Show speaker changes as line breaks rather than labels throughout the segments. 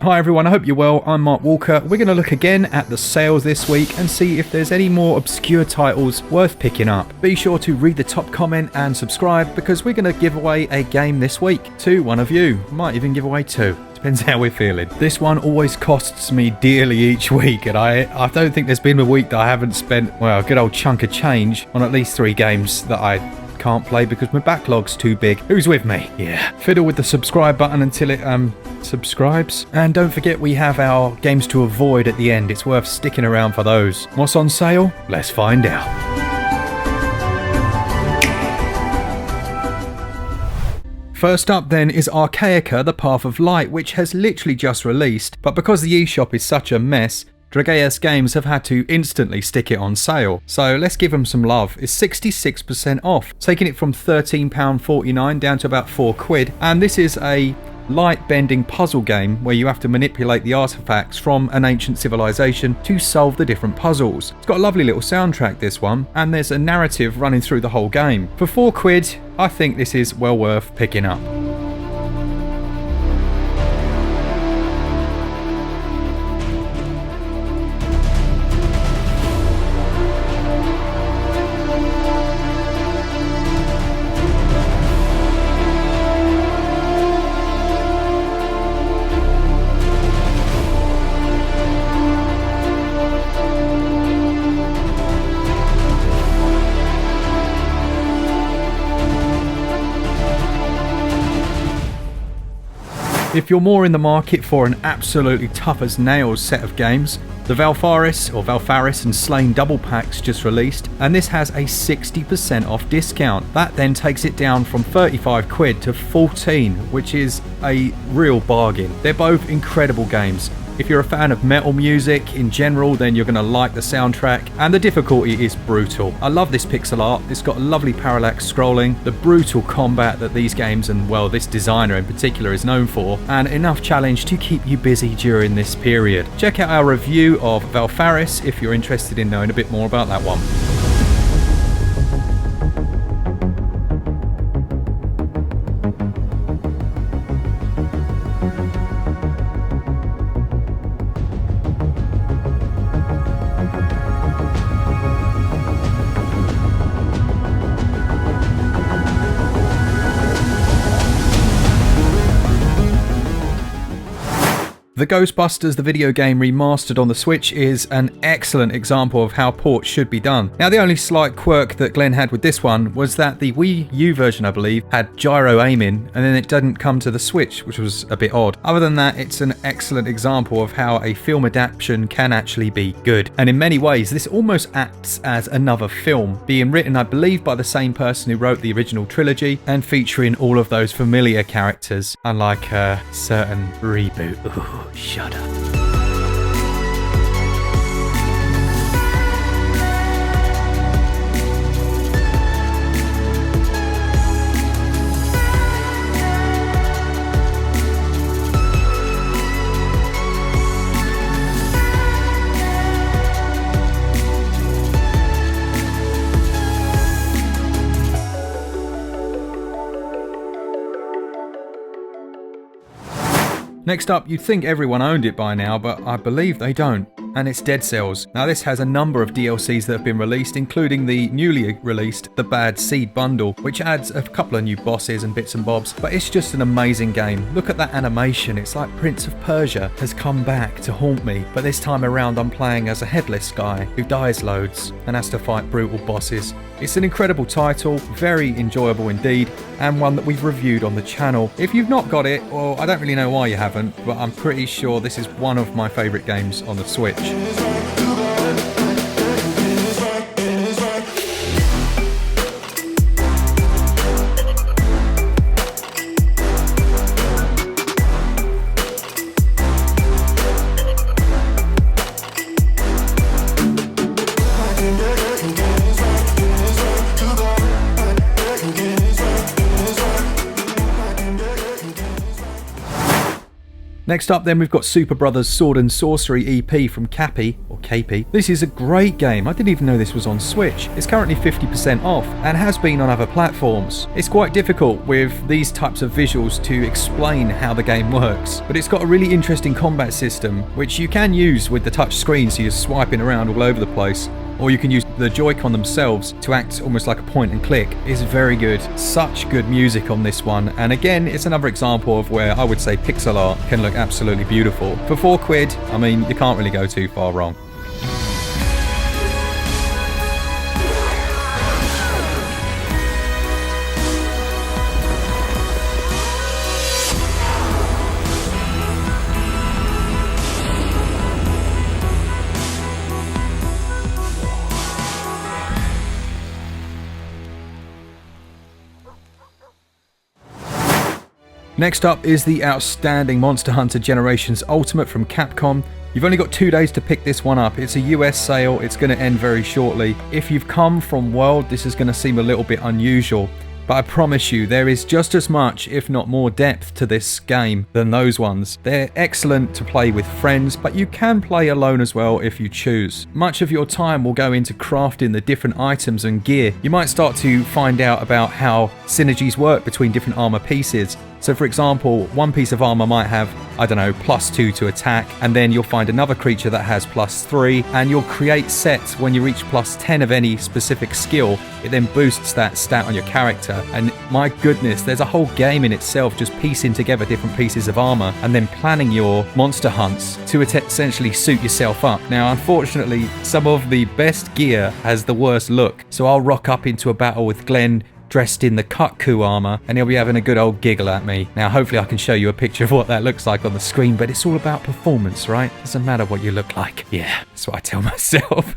Hi everyone, I hope you're well. I'm Mark Walker. We're going to look again at the sales this week and see if there's any more obscure titles worth picking up. Be sure to read the top comment and subscribe because we're going to give away a game this week to one of you. Might even give away two. Depends how we're feeling. This one always costs me dearly each week, and I don't think there's been a week that I haven't spent, well, a good old chunk of change on at least 3 games that I can't play because my backlog's too big. Who's with me? Yeah. Fiddle with the subscribe button until it subscribes. And don't forget we have our games to avoid at the end. It's worth sticking around for those. What's on sale? Let's find out. First up then is Achaica, The Path of Light, which has literally just released, but because the eShop is such a mess, Dragaeus Games have had to instantly stick it on sale. So let's give them some love. It's 66% off, taking it from £13.49 down to about £4. And this is a light bending puzzle game where you have to manipulate the artifacts from an ancient civilization to solve the different puzzles. It's got a lovely little soundtrack, this one, and there's a narrative running through the whole game. For £4, I think this is well worth picking up. If you're more in the market for an absolutely tough as nails set of games, the Valfaris Slain double packs just released, and this has a 60% off discount. That then takes it down from £35 to £14, which is a real bargain. They're both incredible games. If you're a fan of metal music in general, then you're going to like the soundtrack, and the difficulty is brutal. I love this pixel art. It's got lovely parallax scrolling, the brutal combat that these games and, well, this designer in particular is known for, and enough challenge to keep you busy during this period. Check out our review of Valfaris if you're interested in knowing a bit more about that one. The Ghostbusters, the video game remastered on the Switch, is an excellent example of how ports should be done. Now, the only slight quirk that Glen had with this one was that the Wii U version, I believe, had gyro aiming, and then it didn't come to the Switch, which was a bit odd. Other than that, it's an excellent example of how a film adaptation can actually be good. And in many ways, this almost acts as another film, being written, I believe, by the same person who wrote the original trilogy, and featuring all of those familiar characters, unlike a certain reboot. Ooh. Shut up. Next up, you'd think everyone owned it by now, but I believe they don't. And it's Dead Cells. Now, this has a number of DLCs that have been released, including the newly released The Bad Seed Bundle, which adds a couple of new bosses and bits and bobs, but it's just an amazing game. Look at that animation. It's like Prince of Persia has come back to haunt me, but this time around I'm playing as a headless guy who dies loads and has to fight brutal bosses. It's an incredible title, very enjoyable indeed, and one that we've reviewed on the channel. If you've not got it, well, I don't really know why you haven't, but I'm pretty sure this is one of my favourite games on the Switch. Next up then we've got Superbrothers Sword and Sorcery EP from Cappy, or KP. This is a great game. I didn't even know this was on Switch. It's currently 50% off and has been on other platforms. It's quite difficult with these types of visuals to explain how the game works, but it's got a really interesting combat system which you can use with the touch screen, so you're swiping around all over the place, or you can use the Joy-Con themselves to act almost like a point and click. It's very good. Such good music on this one, and again it's another example of where I would say pixel art can look absolutely beautiful. For £4, I mean, you can't really go too far wrong. Next up is the outstanding Monster Hunter Generations Ultimate from Capcom. You've only got 2 days to pick this one up. It's a US sale, it's going to end very shortly. If you've come from World, this is going to seem a little bit unusual, but I promise you there is just as much, if not more depth to this game than those ones. They're excellent to play with friends, but you can play alone as well if you choose. Much of your time will go into crafting the different items and gear. You might start to find out about how synergies work between different armor pieces. So for example, one piece of armor might have, I don't know, +2 to attack, and then you'll find another creature that has +3, and you'll create sets when you reach +10 of any specific skill. It then boosts that stat on your character, and my goodness, there's a whole game in itself just piecing together different pieces of armor and then planning your monster hunts to essentially suit yourself up. Now, unfortunately, some of the best gear has the worst look, so I'll rock up into a battle with Glen dressed in the Kutku armor, and he'll be having a good old giggle at me. Now hopefully I can show you a picture of what that looks like on the screen, but it's all about performance, right? Doesn't matter what you look like. Yeah, that's what I tell myself.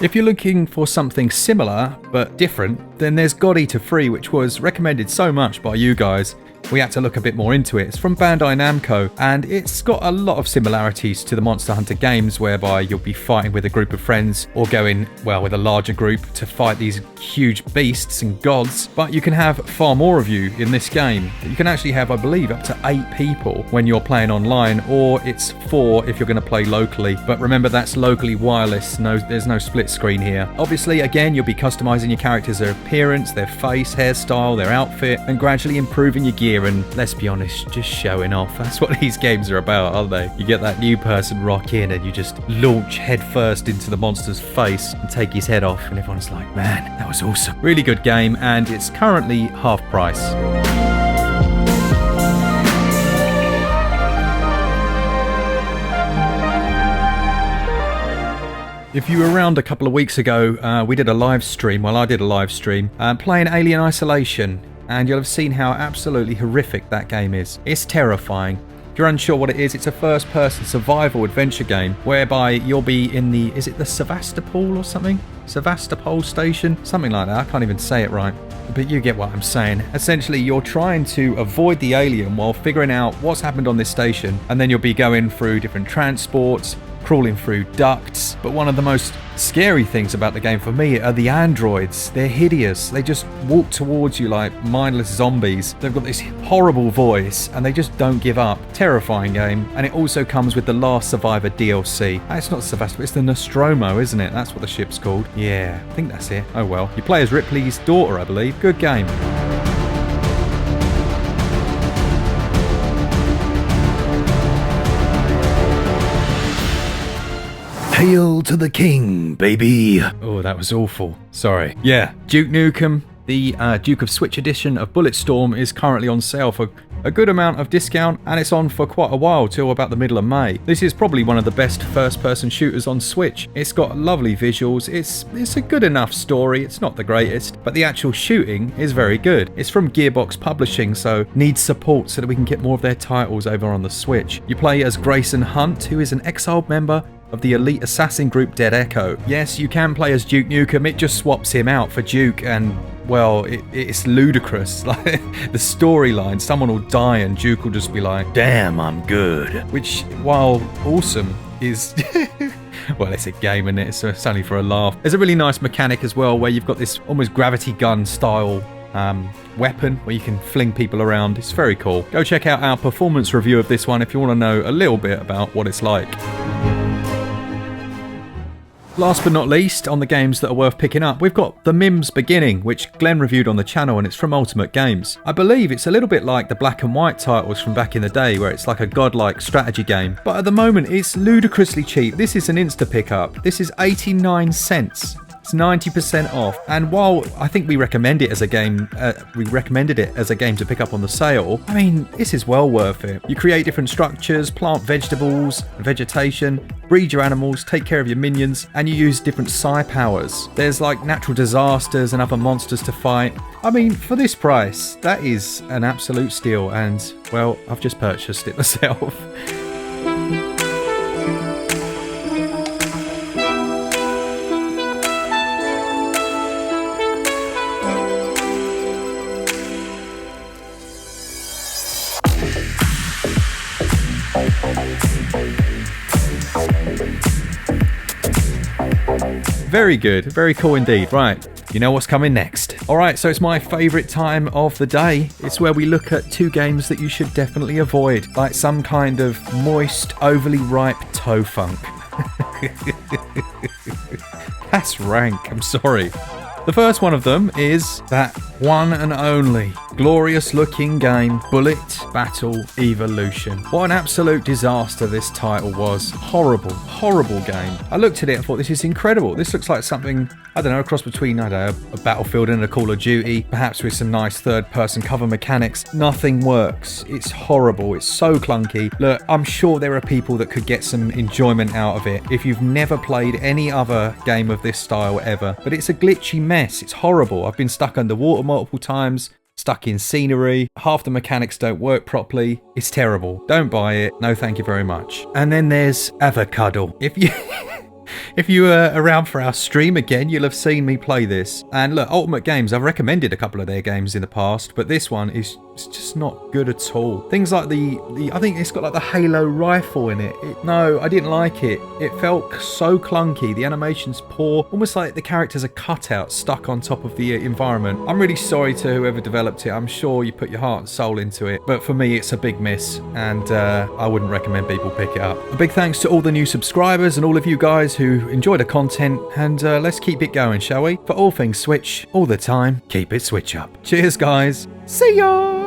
If you're looking for something similar but different, then there's God Eater 3, which was recommended so much by you guys. We had to look a bit more into it. It's from Bandai Namco, and it's got a lot of similarities to the Monster Hunter games, whereby you'll be fighting with a group of friends or going, well, with a larger group to fight these huge beasts and gods. But you can have far more of you in this game. You can actually have, I believe, up to 8 people when you're playing online, or it's 4 if you're going to play locally. But remember, that's locally wireless. No, there's no split screen here. Obviously, again, you'll be customizing your characters' appearance, their face, hairstyle, their outfit, and gradually improving your gear. And let's be honest, just showing off. That's what these games are about, aren't they? You get that new person rock in and you just launch headfirst into the monster's face and take his head off, and everyone's like, man, that was awesome. Really good game, and it's currently half price. If you were around a couple of weeks ago, we did a live stream, well, I did a live stream, playing Alien Isolation, and you'll have seen how absolutely horrific that game is. It's terrifying. If you're unsure what it is, it's a first-person survival adventure game whereby you'll be in the, is it the Sevastopol or something? Sevastopol station? Something like that, I can't even say it right. But you get what I'm saying. Essentially, you're trying to avoid the alien while figuring out what's happened on this station, and then you'll be going through different transports, crawling through ducts. But one of the most scary things about the game for me are the androids. They're hideous. They just walk towards you like mindless zombies. They've got this horrible voice and they just don't give up. Terrifying game. And it also comes with the Last Survivor DLC. It's not Sevastopol, it's the Nostromo, isn't it? That's what the ship's called. Yeah, I think that's it. Oh well. You play as Ripley's daughter, I believe. Good game. Hail to the king, baby. Oh, that was awful. Sorry. Yeah, Duke Nukem, the Duke of Switch edition of Bulletstorm is currently on sale for a good amount of discount, and it's on for quite a while, till about the middle of May. This is probably one of the best first-person shooters on Switch. It's got lovely visuals, it's a good enough story, it's not the greatest, but the actual shooting is very good. It's from Gearbox Publishing, so needs support so that we can get more of their titles over on the Switch. You play as Grayson Hunt, who is an exiled member of the elite assassin group Dead Echo. Yes, you can play as Duke Nukem, it just swaps him out for Duke, and well, it's ludicrous. Like the storyline, someone will die and Duke will just be like, damn, I'm good. Which, while awesome, is well, it's a game, isn't it? So it's only for a laugh. There's a really nice mechanic as well where you've got this almost gravity gun style weapon where you can fling people around. It's very cool. Go check out our performance review of this one if you want to know a little bit about what it's like. Last but not least, on the games that are worth picking up, we've got the Mims Beginning, which Glen reviewed on the channel, and it's from Ultimate Games. I believe it's a little bit like the black and white titles from back in the day, where it's like a godlike strategy game. But at the moment, it's ludicrously cheap. This is an insta pickup. This is 89 cents. It's 90% off. And while I think we recommend it as a game, we recommended it as a game to pick up on the sale, I mean, this is well worth it. You create different structures, plant vegetables, vegetation, breed your animals, take care of your minions, and you use different psi powers. There's like natural disasters and other monsters to fight. I mean, for this price, that is an absolute steal, and, well, I've just purchased it myself. Very good, very cool indeed. Right, you know what's coming next. Alright, so it's my favourite time of the day. It's where we look at 2 games that you should definitely avoid, like some kind of moist, overly ripe toe funk. That's rank, I'm sorry. The first one of them is that one and only glorious looking game, Bullet Battle Evolution. What an absolute disaster this title was. Horrible, horrible game. I looked at it and thought, this is incredible. This looks like something, I don't know, a cross between, I don't know, a Battlefield and a Call of Duty, perhaps with some nice third-person cover mechanics. Nothing works. It's horrible. It's so clunky. Look, I'm sure there are people that could get some enjoyment out of it if you've never played any other game of this style ever, but it's a glitchy mess. It's horrible. I've been stuck underwater multiple times, stuck in scenery, half the mechanics don't work properly. It's terrible. Don't buy it. No thank you very much. And then there's Avocado. If you were around for our stream again, you'll have seen me play this. And look, Ultimate Games, I've recommended a couple of their games in the past, but this one is just not good at all. Things like I think it's got like the Halo rifle in it. No, I didn't like it. It felt so clunky. The animation's poor, almost like the characters are cutouts stuck on top of the environment. I'm really sorry to whoever developed it. I'm sure you put your heart and soul into it, but for me, it's a big miss, and I wouldn't recommend people pick it up. A big thanks to all the new subscribers and all of you guys who enjoy the content, and let's keep it going, shall we? For all things Switch, all the time, keep it Switch up. Cheers, guys. See ya!